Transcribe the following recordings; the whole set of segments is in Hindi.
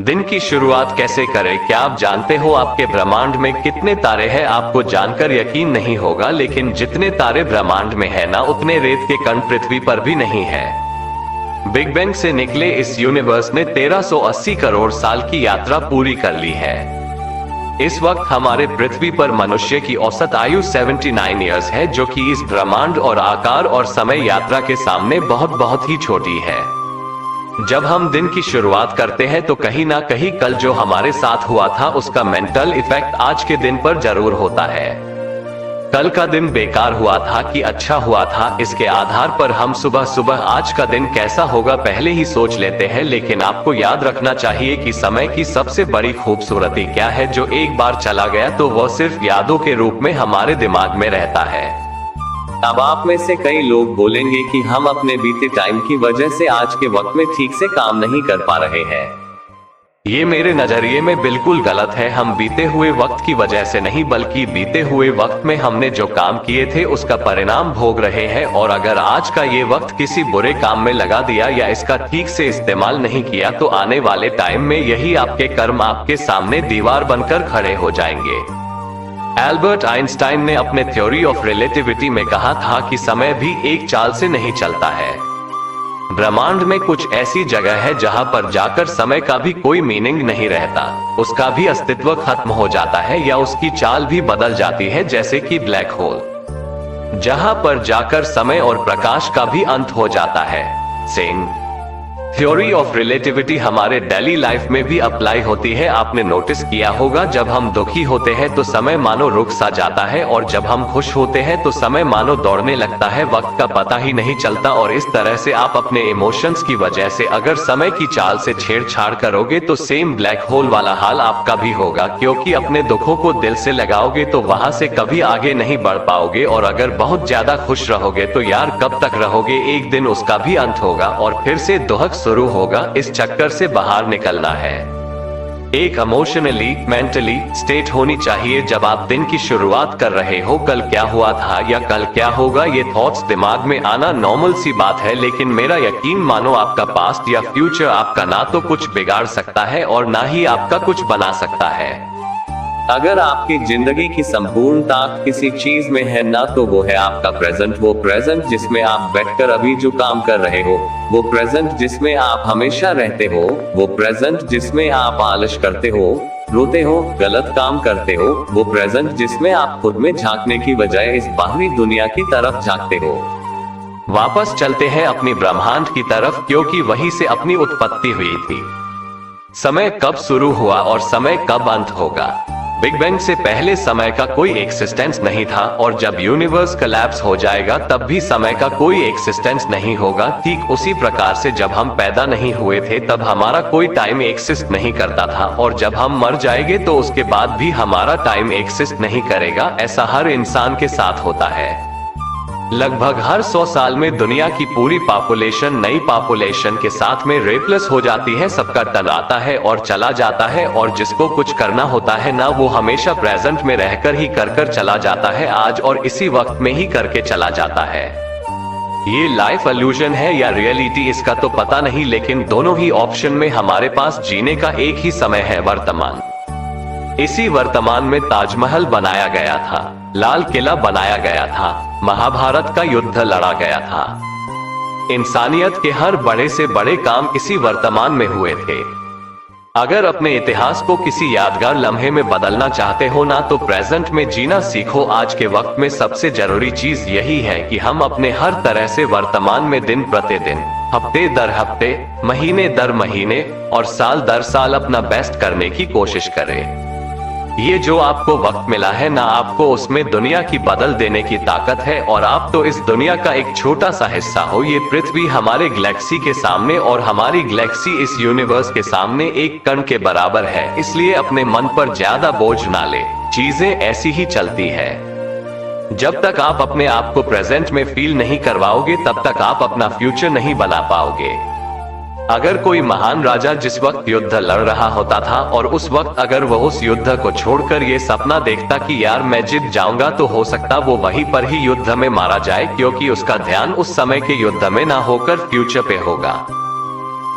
दिन की शुरुआत कैसे करें? क्या आप जानते हो आपके ब्रह्मांड में कितने तारे हैं? आपको जानकर यकीन नहीं होगा, लेकिन जितने तारे ब्रह्मांड में है ना, उतने रेत के कण पृथ्वी पर भी नहीं है। बिग बैंग से निकले इस यूनिवर्स ने 1380 करोड़ साल की यात्रा पूरी कर ली है। इस वक्त हमारे पृथ्वी पर मनुष्य की औसत आयु 79 ईयर्स है, जो कि इस ब्रह्मांड और आकार और समय यात्रा के सामने बहुत बहुत ही छोटी है। जब हम दिन की शुरुआत करते हैं तो कहीं ना कहीं कल जो हमारे साथ हुआ था उसका मेंटल इफेक्ट आज के दिन पर जरूर होता है। कल का दिन बेकार हुआ था कि अच्छा हुआ था, इसके आधार पर हम सुबह सुबह आज का दिन कैसा होगा पहले ही सोच लेते हैं। लेकिन आपको याद रखना चाहिए कि समय की सबसे बड़ी खूबसूरती क्या है, जो एक बार चला गया तो वह सिर्फ यादों के रूप में हमारे दिमाग में रहता है। अब आप में से कई लोग बोलेंगे कि हम अपने बीते टाइम की वजह से आज के वक्त में ठीक से काम नहीं कर पा रहे हैं। ये मेरे नजरिए में बिल्कुल गलत है। हम बीते हुए वक्त की वजह से नहीं, बल्कि बीते हुए वक्त में हमने जो काम किए थे उसका परिणाम भोग रहे हैं। और अगर आज का ये वक्त किसी बुरे काम में लगा दिया या इसका ठीक से इस्तेमाल नहीं किया तो आने वाले टाइम में यही आपके कर्म आपके सामने दीवार बनकर खड़े हो जाएंगे। एल्बर्ट आइंस्टाइन ने अपने थ्योरी ऑफ रिलेटिविटी में कहा था कि समय भी एक चाल से नहीं चलता है। ब्रह्मांड में कुछ ऐसी जगह है जहां पर जाकर समय का भी कोई मीनिंग नहीं रहता, उसका भी अस्तित्व खत्म हो जाता है या उसकी चाल भी बदल जाती है, जैसे कि ब्लैक होल, जहां पर जाकर समय और प्रकाश का भी अंत हो जाता है। सेम थ्योरी ऑफ रिलेटिविटी हमारे डेली लाइफ में भी अप्लाई होती है। आपने नोटिस किया होगा, जब हम दुखी होते हैं तो समय मानो रुक सा जाता है, और जब हम खुश होते हैं तो समय मानो दौड़ने लगता है, वक्त का पता ही नहीं चलता। और इस तरह से आप अपने इमोशंस की वजह से अगर समय की चाल से छेड़छाड़ करोगे तो सेम ब्लैक होल वाला हाल आपका भी होगा, क्योंकि अपने दुखों को दिल से लगाओगे तो वहां से कभी आगे नहीं बढ़ पाओगे। और अगर बहुत ज्यादा खुश रहोगे तो यार कब तक रहोगे, एक दिन उसका भी अंत होगा और फिर से दुहक शुरू होगा। इस चक्कर से बाहर निकलना है। एक इमोशनली मेंटली स्टेट होनी चाहिए जब आप दिन की शुरुआत कर रहे हो। कल क्या हुआ था या कल क्या होगा, ये थॉट्स दिमाग में आना नॉर्मल सी बात है, लेकिन मेरा यकीन मानो आपका पास्ट या फ्यूचर आपका ना तो कुछ बिगाड़ सकता है और ना ही आपका कुछ बना सकता है। अगर आपकी जिंदगी की संपूर्ण ताकत किसी चीज में है ना, तो वो है आपका प्रेजेंट। वो प्रेजेंट जिसमें आप बैठकर अभी जो काम कर रहे हो, वो प्रेजेंट जिसमें आप हमेशा रहते हो, वो प्रेजेंट जिसमें आप आलस करते हो, रोते हो, गलत काम करते हो, वो प्रेजेंट जिसमें आप खुद में झांकने की बजाय इस बाहरी दुनिया की तरफ झांकते हो। वापस चलते हैं अपनी ब्रह्मांड की तरफ, क्योंकि वहीं से अपनी उत्पत्ति हुई थी। समय कब शुरू हुआ और समय कब अंत होगा? बिग बैंग से पहले समय का कोई एक्सिस्टेंस नहीं था, और जब यूनिवर्स कोलैप्स हो जाएगा तब भी समय का कोई एक्सिस्टेंस नहीं होगा। ठीक उसी प्रकार से जब हम पैदा नहीं हुए थे तब हमारा कोई टाइम एक्सिस्ट नहीं करता था, और जब हम मर जाएंगे तो उसके बाद भी हमारा टाइम एक्सिस्ट नहीं करेगा। ऐसा हर इंसान के साथ होता है। लगभग हर 100 साल में दुनिया की पूरी पॉपुलेशन नई पॉपुलेशन के साथ में रेप्लेस हो जाती है। सबका टर्न आता है और चला जाता है, और जिसको कुछ करना होता है ना, वो हमेशा प्रेजेंट में रहकर ही कर चला जाता है, आज और इसी वक्त में ही करके चला जाता है। ये लाइफ इल्यूजन है या रियलिटी, इसका तो पता नहीं, लेकिन दोनों ही ऑप्शन में हमारे पास जीने का एक ही समय है, वर्तमान। इसी वर्तमान में ताजमहल बनाया गया था, लाल किला बनाया गया था, महाभारत का युद्ध लड़ा गया था। इंसानियत के हर बड़े से बड़े काम इसी वर्तमान में हुए थे। अगर अपने इतिहास को किसी यादगार लम्हे में बदलना चाहते हो ना, तो प्रेजेंट में जीना सीखो। आज के वक्त में सबसे जरूरी चीज यही है कि हम अपने हर तरह से वर्तमान में दिन प्रतिदिन, हफ्ते दर हफ्ते, महीने दर महीने और साल दर साल अपना बेस्ट करने की कोशिश करें। ये जो आपको वक्त मिला है ना, आपको उसमें दुनिया की बदल देने की ताकत है, और आप तो इस दुनिया का एक छोटा सा हिस्सा हो। ये पृथ्वी हमारे गैलेक्सी के सामने और हमारी गैलेक्सी इस यूनिवर्स के सामने एक कण के बराबर है, इसलिए अपने मन पर ज्यादा बोझ ना ले, चीजें ऐसी ही चलती है। जब तक आप अपने आप को प्रेजेंट में फील नहीं करवाओगे तब तक आप अपना फ्यूचर नहीं बना पाओगे। अगर कोई महान राजा जिस वक्त युद्ध लड़ रहा होता था और उस वक्त अगर वह उस युद्ध को छोड़कर ये सपना देखता कि यार मैं जीत जाऊंगा, तो हो सकता वो वहीं पर ही युद्ध में मारा जाए, क्योंकि उसका ध्यान उस समय के युद्ध में ना होकर फ्यूचर पे होगा।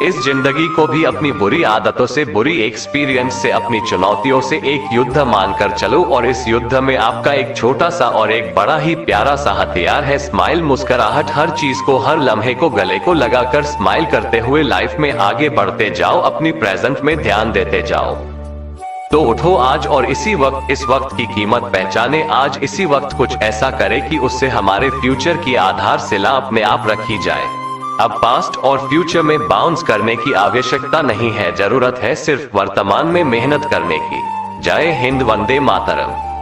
इस जिंदगी को भी अपनी बुरी आदतों से, बुरी एक्सपीरियंस से, अपनी चुनौतियों से एक युद्ध मानकर चलो, और इस युद्ध में आपका एक छोटा सा और एक बड़ा ही प्यारा सा हथियार है स्माइल, मुस्कुराहट। हर चीज को, हर लम्हे को गले को लगाकर स्माइल करते हुए लाइफ में आगे बढ़ते जाओ, अपनी प्रेजेंट में ध्यान देते जाओ। तो उठो आज और इसी वक्त, इस वक्त की कीमत पहचाने। आज इसी वक्त कुछ ऐसा करे कि उससे हमारे फ्यूचर की आधारशिला अपने आप रखी जाए। अब पास्ट और फ्यूचर में बाउंस करने की आवश्यकता नहीं है, जरूरत है सिर्फ वर्तमान में मेहनत करने की। जय हिंद, वंदे मातरम।